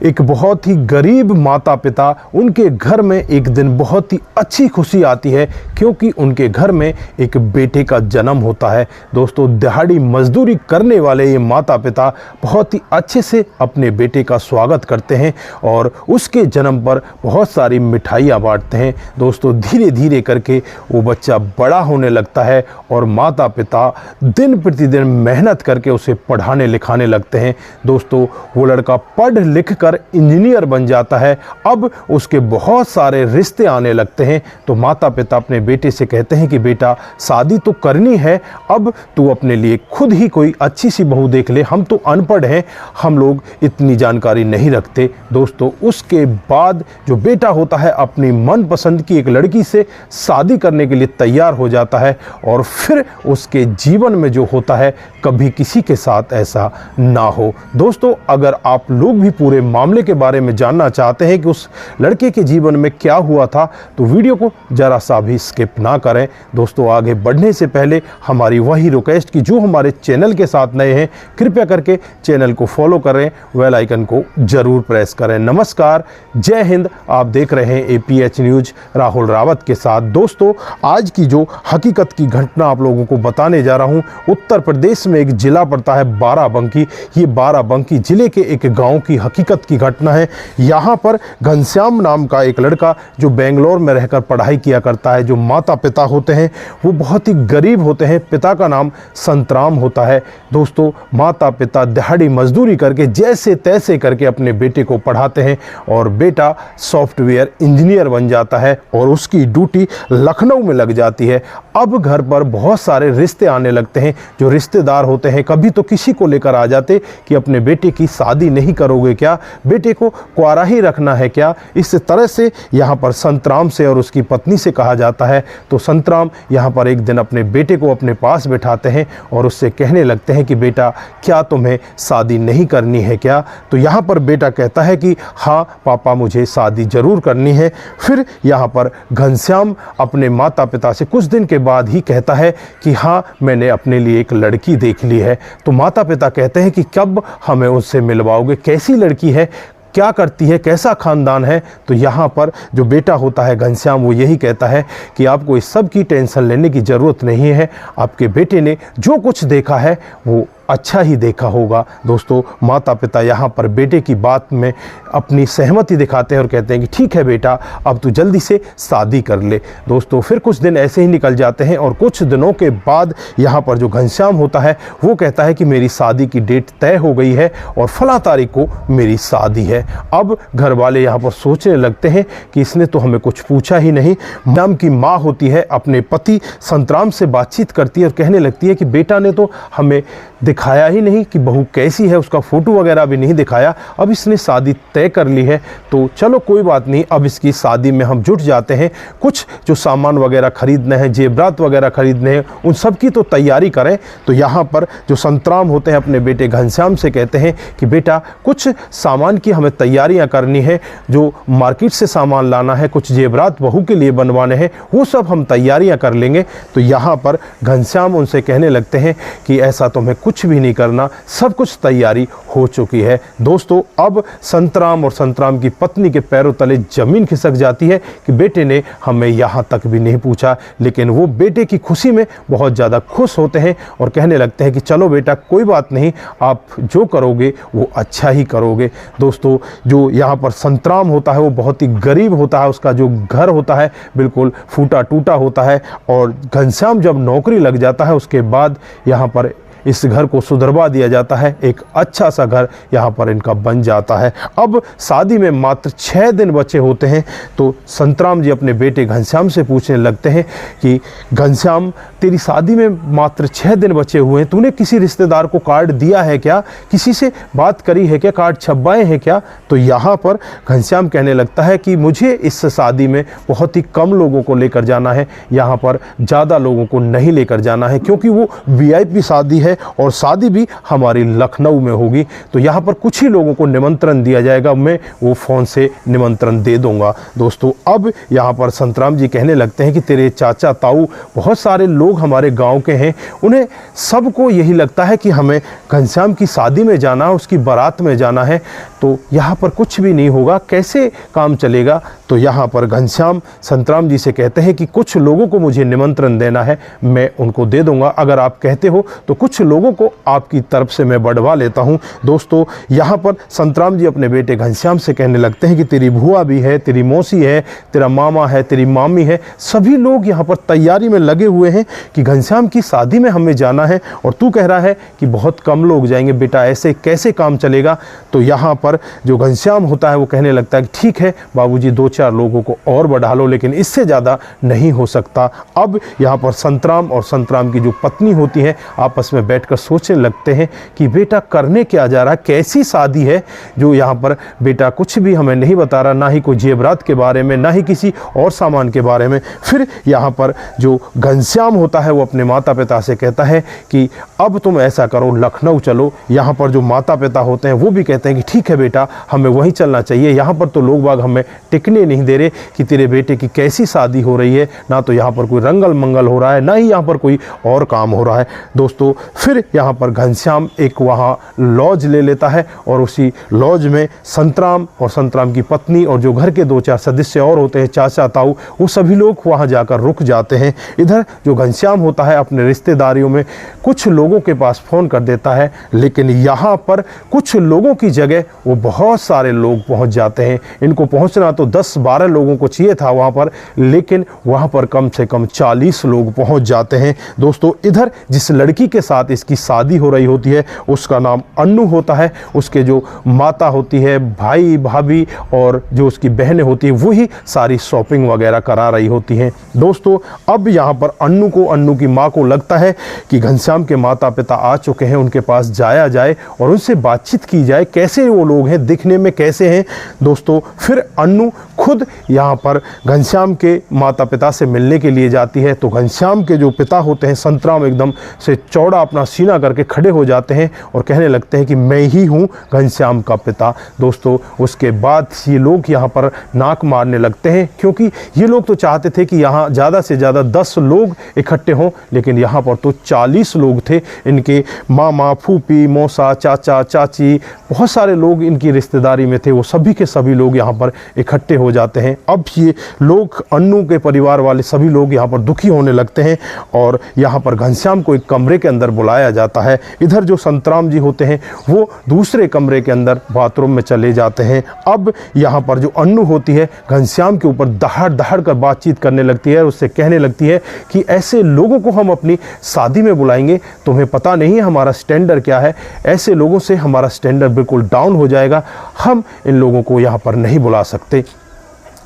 एक बहुत ही गरीब माता पिता, उनके घर में एक दिन बहुत ही अच्छी खुशी आती है क्योंकि उनके घर में एक बेटे का जन्म होता है। दोस्तों, दिहाड़ी मजदूरी करने वाले ये माता पिता बहुत ही अच्छे से अपने बेटे का स्वागत करते हैं और उसके जन्म पर बहुत सारी मिठाइयाँ बांटते हैं। दोस्तों, धीरे धीरे करके वो बच्चा बड़ा होने लगता है और माता पिता दिन प्रतिदिन मेहनत करके उसे पढ़ाने लिखाने लगते हैं। दोस्तों, वो लड़का पढ़ लिख कर इंजीनियर बन जाता है। अब उसके बहुत सारे रिश्ते आने लगते हैं तो माता पिता अपने बेटे से कहते हैं कि बेटा, शादी तो करनी है, अब तू अपने लिए खुद ही कोई अच्छी सी बहू देख ले, हम तो अनपढ़ हैं, हम लोग इतनी जानकारी नहीं रखते। दोस्तों, उसके बाद जो बेटा होता है अपनी मनपसंद की एक लड़की से शादी करने के लिए तैयार हो जाता है और फिर उसके जीवन में जो होता है कभी किसी के साथ ऐसा ना हो। दोस्तों, अगर आप लोग भी पूरे मामले के बारे में जानना चाहते हैं कि उस लड़के के जीवन में क्या हुआ था तो वीडियो को जरा सा भी स्किप ना करें। दोस्तों, आगे बढ़ने से पहले हमारी वही रिक्वेस्ट कि जो हमारे चैनल के साथ नए हैं कृपया करके चैनल को फॉलो करें, बेल आइकन को जरूर प्रेस करें। नमस्कार, जय हिंद। आप देख रहे हैं APH न्यूज राहुल रावत के साथ। दोस्तों, आज की जो हकीकत की घटना आप लोगों को बताने जा रहा हूं, उत्तर प्रदेश में एक जिला पड़ता है बाराबंकी। ये बाराबंकी जिले के एक गांव की हकीकत की घटना है। यहाँ पर घनश्याम नाम का एक लड़का जो बेंगलोर में रहकर पढ़ाई किया करता है, जो माता पिता होते हैं वो बहुत ही गरीब होते हैं। पिता का नाम संतराम होता है। दोस्तों, माता पिता दिहाड़ी मजदूरी करके जैसे तैसे करके अपने बेटे को पढ़ाते हैं और बेटा सॉफ्टवेयर इंजीनियर बन जाता है और उसकी ड्यूटी लखनऊ में लग जाती है। अब घर पर बहुत सारे रिश्ते आने लगते हैं। जो रिश्तेदार होते हैं कभी तो किसी को लेकर आ जाते कि अपने बेटे की शादी नहीं करोगे क्या, बेटे को कुंवारा ही रखना है क्या। इस तरह से यहाँ पर संतराम से और उसकी पत्नी से कहा जाता है। तो संतराम यहाँ पर एक दिन अपने बेटे को अपने पास बिठाते हैं और उससे कहने लगते हैं कि बेटा, क्या तुम्हें शादी नहीं करनी है क्या। तो यहाँ पर बेटा कहता है कि हाँ पापा, मुझे शादी जरूर करनी है। फिर यहाँ पर घनश्याम अपने माता पिता से कुछ दिन के बाद ही कहता है कि हाँ, मैंने अपने लिए एक लड़की देख ली है। तो माता पिता कहते हैं कि कब हमें उससे मिलवाओगे, कैसी लड़की है, क्या करती है, कैसा खानदान है। तो यहाँ पर जो बेटा होता है घनश्याम, वो यही कहता है कि आपको इस सब की टेंशन लेने की ज़रूरत नहीं है, आपके बेटे ने जो कुछ देखा है वो अच्छा ही देखा होगा। दोस्तों, माता पिता यहाँ पर बेटे की बात में अपनी सहमति दिखाते हैं और कहते हैं कि ठीक है बेटा, अब तू जल्दी से शादी कर ले। दोस्तों, फिर कुछ दिन ऐसे ही निकल जाते हैं और कुछ दिनों के बाद यहाँ पर जो घनश्याम होता है वो कहता है कि मेरी शादी की डेट तय हो गई है और फला तारीख को मेरी शादी है। अब घर वाले यहाँ पर सोचने लगते हैं कि इसने तो हमें कुछ पूछा ही नहीं। नाम की माँ होती है अपने पति संतराम से बातचीत करती है और कहने लगती है कि बेटा ने तो हमें दिखाया ही नहीं कि बहू कैसी है, उसका फोटो वगैरह भी नहीं दिखाया, अब इसने शादी तय कर ली है। तो चलो कोई बात नहीं, अब इसकी शादी में हम जुट जाते हैं, कुछ जो सामान वगैरह खरीदने हैं, जेवरात वगैरह खरीदने हैं, उन सब की तो तैयारी करें। तो यहाँ पर जो संतराम होते हैं अपने बेटे घनश्याम से कहते हैं कि बेटा, कुछ सामान की हमें तैयारियाँ करनी है, जो मार्केट से सामान लाना है, कुछ जेवरात बहू के लिए बनवाने हैं, वो सब हम तैयारियाँ कर लेंगे। तो यहाँ पर घनश्याम उनसे कहने लगते हैं कि ऐसा तुम्हें कुछ भी नहीं करना, सब कुछ तैयारी हो चुकी है। दोस्तों, अब संतराम और संतराम की पत्नी के पैरों तले जमीन खिसक जाती है कि बेटे ने हमें यहाँ तक भी नहीं पूछा। लेकिन वो बेटे की खुशी में बहुत ज़्यादा खुश होते हैं और कहने लगते हैं कि चलो बेटा, कोई बात नहीं, आप जो करोगे वो अच्छा ही करोगे। दोस्तों, जो यहाँ पर संतराम होता है वो बहुत ही गरीब होता है, उसका जो घर होता है बिल्कुल फूटा टूटा होता है और घनश्याम जब नौकरी लग जाता है उसके बाद यहाँ पर इस घर को सुधरवा दिया जाता है, एक अच्छा सा घर यहाँ पर इनका बन जाता है। अब शादी में मात्र 6 दिन बचे होते हैं तो संतराम जी अपने बेटे घनश्याम से पूछने लगते हैं कि घनश्याम, तेरी शादी में मात्र 6 दिन बचे हुए हैं, तूने किसी रिश्तेदार को कार्ड दिया है क्या, किसी से बात करी है क्या, कार्ड छपवाए हैं क्या। तो यहाँ पर घनश्याम कहने लगता है कि मुझे इस शादी में बहुत ही कम लोगों को लेकर जाना है, यहाँ पर ज़्यादा लोगों को नहीं लेकर जाना है क्योंकि वो VIP शादी है है और शादी भी हमारी लखनऊ में होगी। तो यहाँ पर कुछ ही लोगों को निमंत्रण दिया जाएगा, मैं वो फ़ोन से निमंत्रण दे दूँगा। दोस्तों अब यहाँ पर संतराम जी कहने लगते हैं कि तेरे चाचा ताऊ बहुत सारे लोग हमारे गाँव के हैं, उन्हें सबको यही लगता है कि हमें घनश्याम की शादी में जाना है, उसकी बारात में जाना है, तो यहाँ पर कुछ भी नहीं होगा, कैसे काम चलेगा। तो यहाँ पर घनश्याम संतराम जी से कहते हैं कि कुछ लोगों को मुझे निमंत्रण देना है, मैं उनको दे दूंगा, अगर आप कहते हो तो कुछ लोगों को आपकी तरफ से मैं बढ़वा लेता हूँ। दोस्तों यहाँ पर संतराम जी अपने बेटे घनश्याम से कहने लगते हैं कि तेरी भुआ भी है, तेरी मौसी है, तेरा मामा है, तेरी मामी है, सभी लोग यहाँ पर तैयारी में लगे हुए हैं कि घनश्याम की शादी में हमें जाना है और तू कह रहा है कि बहुत कम लोग जाएंगे। बेटा ऐसे कैसे काम चलेगा। तो यहाँ पर जो घनश्याम होता है वो कहने लगता है कि ठीक है बाबूजी, 2-4 लोगों को और बढ़ा लो, लेकिन इससे ज़्यादा नहीं हो सकता। अब यहाँ पर संतराम और संतराम की जो पत्नी होती है आपस में बैठकर सोचने लगते हैं कि बेटा करने क्या जा रहा है, कैसी शादी है जो यहाँ पर बेटा कुछ भी हमें नहीं बता रहा, ना ही कोई जेवरात के बारे में, ना ही किसी और सामान के बारे में। फिर यहाँ पर जो घनश्याम होता है वो अपने माता पिता से कहता है कि अब तुम ऐसा करो, लखनऊ चलो। यहाँ पर जो माता पिता होते हैं वो भी कहते हैं कि ठीक है बेटा, हमें वहीं चलना चाहिए, यहाँ पर तो लोग बाग हमें टिकने नहीं दे रहे कि तेरे बेटे की कैसी शादी हो रही है, ना तो यहाँ पर कोई रंगल मंगल हो रहा है, ना ही यहाँ पर कोई और काम हो रहा है। दोस्तों फिर यहाँ पर घनश्याम एक वहाँ लॉज ले लेता है और उसी लॉज में संतराम और संतराम की पत्नी और जो घर के 2-4 सदस्य और होते हैं, चाचा ताऊ, वो सभी लोग वहाँ जाकर रुक जाते हैं। इधर जो घनश्याम होता है अपने रिश्तेदारियों में कुछ लोगों के पास फ़ोन कर देता है, लेकिन यहाँ पर कुछ लोगों की जगह वो बहुत सारे लोग पहुँच जाते हैं। इनको पहुँचना तो 10-12 लोगों को चाहिए था वहाँ पर, लेकिन वहाँ पर कम से कम 40 लोग पहुँच जाते हैं। दोस्तों इधर जिस लड़की के साथ इसकी शादी हो रही होती है उसका नाम अन्नू होता है, उसके जो माता होती है, भाई भाभी और जो उसकी बहनें होती है वही सारी शॉपिंग वगैरह करा रही होती हैं। दोस्तों अब यहाँ पर अन्नू की माँ को लगता है कि घनश्याम के माता पिता आ चुके हैं, उनके पास जाया जाए और उनसे बातचीत की जाए, कैसे वो लोग हैं, दिखने में कैसे हैं। दोस्तों फिर अन्नू खुद यहाँ पर घनश्याम के माता पिता से मिलने के लिए जाती है। तो घनश्याम के जो पिता होते हैं संतराम एकदम से चौड़ा अपना सीना करके खड़े हो जाते हैं और कहने लगते हैं कि मैं ही हूँ घनश्याम का पिता। दोस्तों उसके बाद ये लोग यहाँ पर नाक मारने लगते हैं, क्योंकि ये लोग तो चाहते थे कि यहाँ ज़्यादा से ज़्यादा 10 लोग इकट्ठे हों, लेकिन यहाँ पर तो 40 लोग थे। इनके मामा, फूफी, मौसा, चाचा, चाची, बहुत सारे लोग इनकी रिश्तेदारी में थे, वो सभी के सभी लोग यहाँ पर इकट्ठे हो जाते हैं। अब ये लोग, अन्नू के परिवार वाले सभी लोग यहाँ पर दुखी होने लगते हैं और यहाँ पर घनश्याम को एक कमरे के अंदर बुलाया जाता है। इधर जो संतराम जी होते हैं वो दूसरे कमरे के अंदर बाथरूम में चले जाते हैं। अब यहाँ पर जो अन्नू होती है घनश्याम के ऊपर दहाड़ दहाड़ कर बातचीत करने लगती है, उससे कहने लगती है कि ऐसे लोगों को हम अपनी शादी में बुलाएंगे, तुम्हें पता नहीं है हमारा स्टैंडर्ड क्या है, ऐसे लोगों से हमारा स्टैंडर्ड बिल्कुल डाउन हो जाएगा, हम इन लोगों को यहाँ पर नहीं बुला सकते,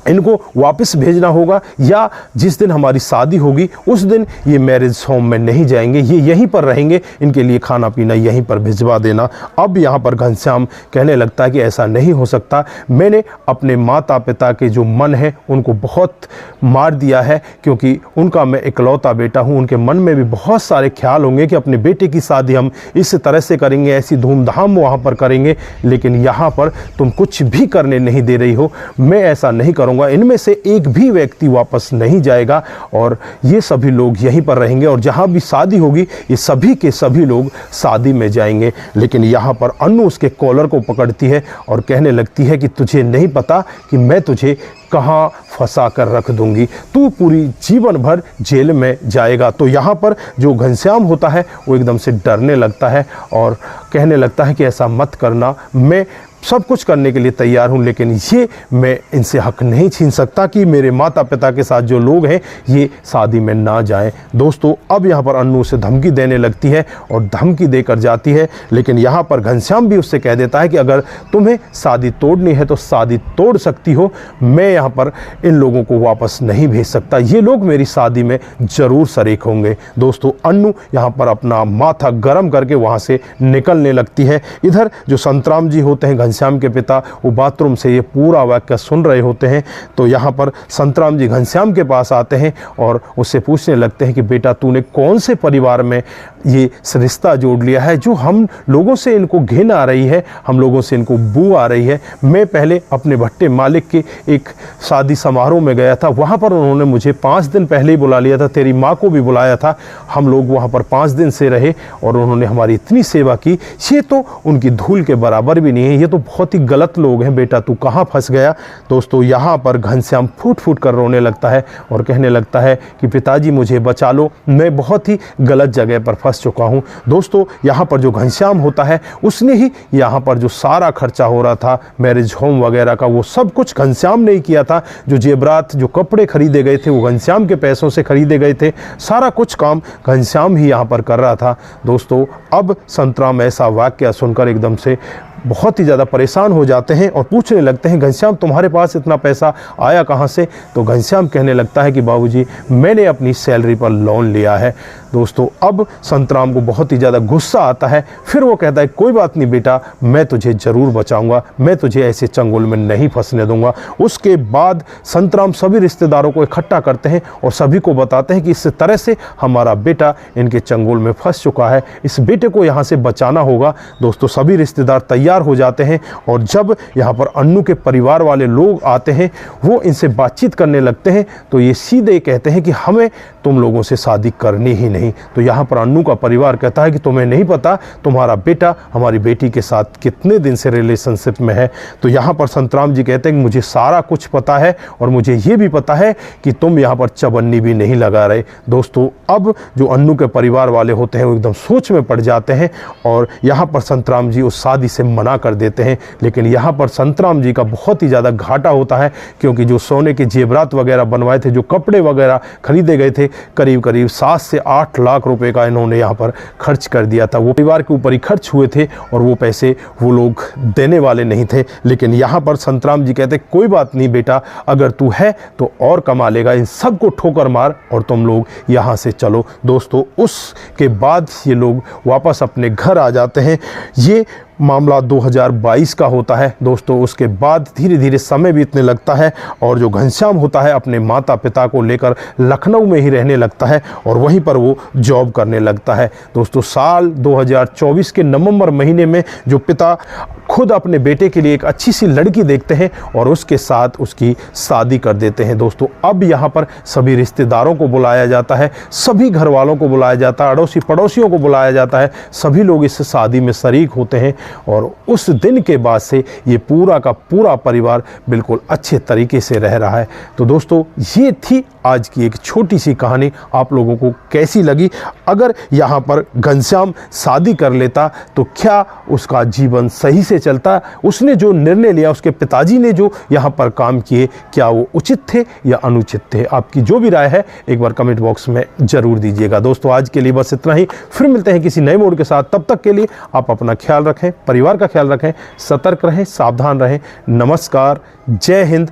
इनको वापस भेजना होगा, या जिस दिन हमारी शादी होगी उस दिन ये मैरिज होम में नहीं जाएंगे, ये यहीं पर रहेंगे, इनके लिए खाना पीना यहीं पर भिजवा देना। अब यहाँ पर घनश्याम कहने लगता है कि ऐसा नहीं हो सकता, मैंने अपने माता पिता के जो मन है उनको बहुत मार दिया है, क्योंकि उनका मैं इकलौता बेटा हूँ, उनके मन में भी बहुत सारे ख्याल होंगे कि अपने बेटे की शादी हम इस तरह से करेंगे, ऐसी धूमधाम वहाँ पर करेंगे, लेकिन यहाँ पर तुम कुछ भी करने नहीं दे रही हो, मैं ऐसा नहीं करूँगा, इनमें से एक भी व्यक्ति वापस नहीं जाएगा और ये सभी लोग यहीं पर रहेंगे और जहां भी शादी होगी ये सभी के सभी लोग शादी में जाएंगे। लेकिन यहाँ पर अन्नू उसके कॉलर को पकड़ती है और कहने लगती है कि तुझे नहीं पता कि मैं तुझे कहाँ फंसा कर रख दूंगी, तू पूरी जीवन भर जेल में जाएगा। तो यहाँ पर जो घनश्याम होता है वो एकदम से डरने लगता है और कहने लगता है कि ऐसा मत करना, मैं सब कुछ करने के लिए तैयार हूँ, लेकिन ये मैं इनसे हक नहीं छीन सकता कि मेरे माता पिता के साथ जो लोग हैं ये शादी में ना जाएं। दोस्तों अब यहाँ पर अन्नू से धमकी देने लगती है और धमकी देकर जाती है, लेकिन यहाँ पर घनश्याम भी उससे कह देता है कि अगर तुम्हें शादी तोड़नी है तो शादी तोड़ सकती हो, मैं यहाँ पर इन लोगों को वापस नहीं भेज सकता, ये लोग मेरी शादी में ज़रूर शरीक होंगे। दोस्तों अन्नू यहाँ पर अपना माथा गर्म करके वहाँ से निकलने लगती है। इधर जो संतराम जी होते हैं घनश्याम के पिता वो बाथरूम से ये पूरा वाक्य सुन रहे होते हैं। तो यहाँ पर संतराम जी घनश्याम के पास आते हैं और उससे पूछने लगते हैं कि बेटा तूने कौन से परिवार में ये रिश्ता जोड़ लिया है जो हम लोगों से इनको घिन आ रही है, हम लोगों से इनको बू आ रही है। मैं पहले अपने भट्टे मालिक के एक शादी समारोह में गया था, वहाँ पर उन्होंने मुझे 5 दिन पहले ही बुला लिया था, तेरी माँ को भी बुलाया था। हम लोग वहाँ पर 5 दिन से रहे और उन्होंने हमारी इतनी सेवा की, ये तो उनकी धूल के बराबर भी नहीं है, ये तो बहुत ही गलत लोग हैं, बेटा तू कहाँ फंस गया। दोस्तों यहाँ पर घनश्याम फूट फूट कर रोने लगता है और कहने लगता है कि पिताजी मुझे बचा लो, मैं बहुत ही गलत जगह पर फंस चुका हूँ। दोस्तों यहाँ पर जो घनश्याम होता है उसने ही यहाँ पर जो सारा खर्चा हो रहा था मैरिज होम वगैरह का, वो सब कुछ घनश्याम ने ही किया था। जो जेवरात, जो कपड़े खरीदे गए थे वो घनश्याम के पैसों से खरीदे गए थे, सारा कुछ काम घनश्याम ही यहाँ पर कर रहा था। दोस्तों अब संतराम ऐसा वाक्य सुनकर एकदम से बहुत ही ज़्यादा परेशान हो जाते हैं और पूछने लगते हैं घनश्याम तुम्हारे पास इतना पैसा आया कहाँ से। तो घनश्याम कहने लगता है कि बाबूजी मैंने अपनी सैलरी पर लोन लिया है। दोस्तों अब संतराम को बहुत ही ज़्यादा गुस्सा आता है, फिर वो कहता है कोई बात नहीं बेटा, मैं तुझे ज़रूर बचाऊंगा, मैं तुझे ऐसे चंगुल में नहीं फंसने दूंगा। उसके बाद संतराम सभी रिश्तेदारों को इकट्ठा करते हैं और सभी को बताते हैं कि इस तरह से हमारा बेटा इनके चंगुल में फंस चुका है, इस बेटे को यहाँ से बचाना होगा। दोस्तों सभी रिश्तेदार तैयार हो जाते हैं और जब यहाँ पर अन्नू के परिवार वाले लोग आते हैं वो इनसे बातचीत करने लगते हैं तो ये सीधे कहते हैं कि हमें तुम लोगों से शादी करनी ही नहीं। तो यहाँ पर अन्नू का परिवार कहता है कि तुम्हें नहीं पता तुम्हारा बेटा हमारी बेटी के साथ कितने दिन से रिलेशनशिप में है। तो यहाँ पर संतराम जी कहते हैं कि मुझे सारा कुछ पता है और मुझे ये भी पता है कि तुम यहाँ पर चवन्नी भी नहीं लगा रहे। दोस्तों अब जो अन्नू के परिवार वाले होते हैं वो एकदम सोच में पड़ जाते हैं और यहाँ पर संतराम जी उस शादी से मना कर देते हैं। लेकिन यहाँ पर संतराम जी का बहुत ही ज़्यादा घाटा होता है क्योंकि जो सोने के जेवरात वगैरह बनवाए थे, जो कपड़े वगैरह खरीदे गए थे, करीब करीब 7 से 8 लाख रुपए का इन्होंने यहाँ पर खर्च कर दिया था। वो परिवार के ऊपर ही खर्च हुए थे और वो पैसे वो लोग देने वाले नहीं थे। लेकिन यहाँ पर संतराम जी कहते कोई बात नहीं बेटा, अगर तू है तो और कमा लेगा, इन सबको ठोकर मार और तुम लोग यहाँ से चलो। दोस्तों उसके बाद ये लोग वापस अपने घर आ जाते हैं। ये मामला 2022 का होता है। दोस्तों उसके बाद धीरे धीरे समय बीतने लगता है और जो घनश्याम होता है अपने माता पिता को लेकर लखनऊ में ही रहने लगता है और वहीं पर वो जॉब करने लगता है। दोस्तों साल 2024 के नवंबर महीने में जो पिता खुद अपने बेटे के लिए एक अच्छी सी लड़की देखते हैं और उसके साथ उसकी शादी कर देते हैं। दोस्तों अब यहाँ पर सभी रिश्तेदारों को बुलाया जाता है, सभी घर वालों को बुलाया जाता है, अड़ोसी पड़ोसियों को बुलाया जाता है, सभी लोग इस शादी में शरीक होते हैं और उस दिन के बाद से ये पूरा का पूरा परिवार बिल्कुल अच्छे तरीके से रह रहा है। तो दोस्तों ये थी आज की एक छोटी सी कहानी, आप लोगों को कैसी लगी? अगर यहाँ पर घनश्याम शादी कर लेता तो क्या उसका जीवन सही से चलता? उसने जो निर्णय लिया, उसके पिताजी ने जो यहाँ पर काम किए, क्या वो उचित थे या अनुचित थे? आपकी जो भी राय है एक बार कमेंट बॉक्स में जरूर दीजिएगा। दोस्तों आज के लिए बस इतना ही, फिर मिलते हैं किसी नए मोड के साथ। तब तक के लिए आप अपना ख्याल रखें, परिवार का ख्याल रखें, सतर्क रहें, सावधान रहें। नमस्कार, जय हिंद,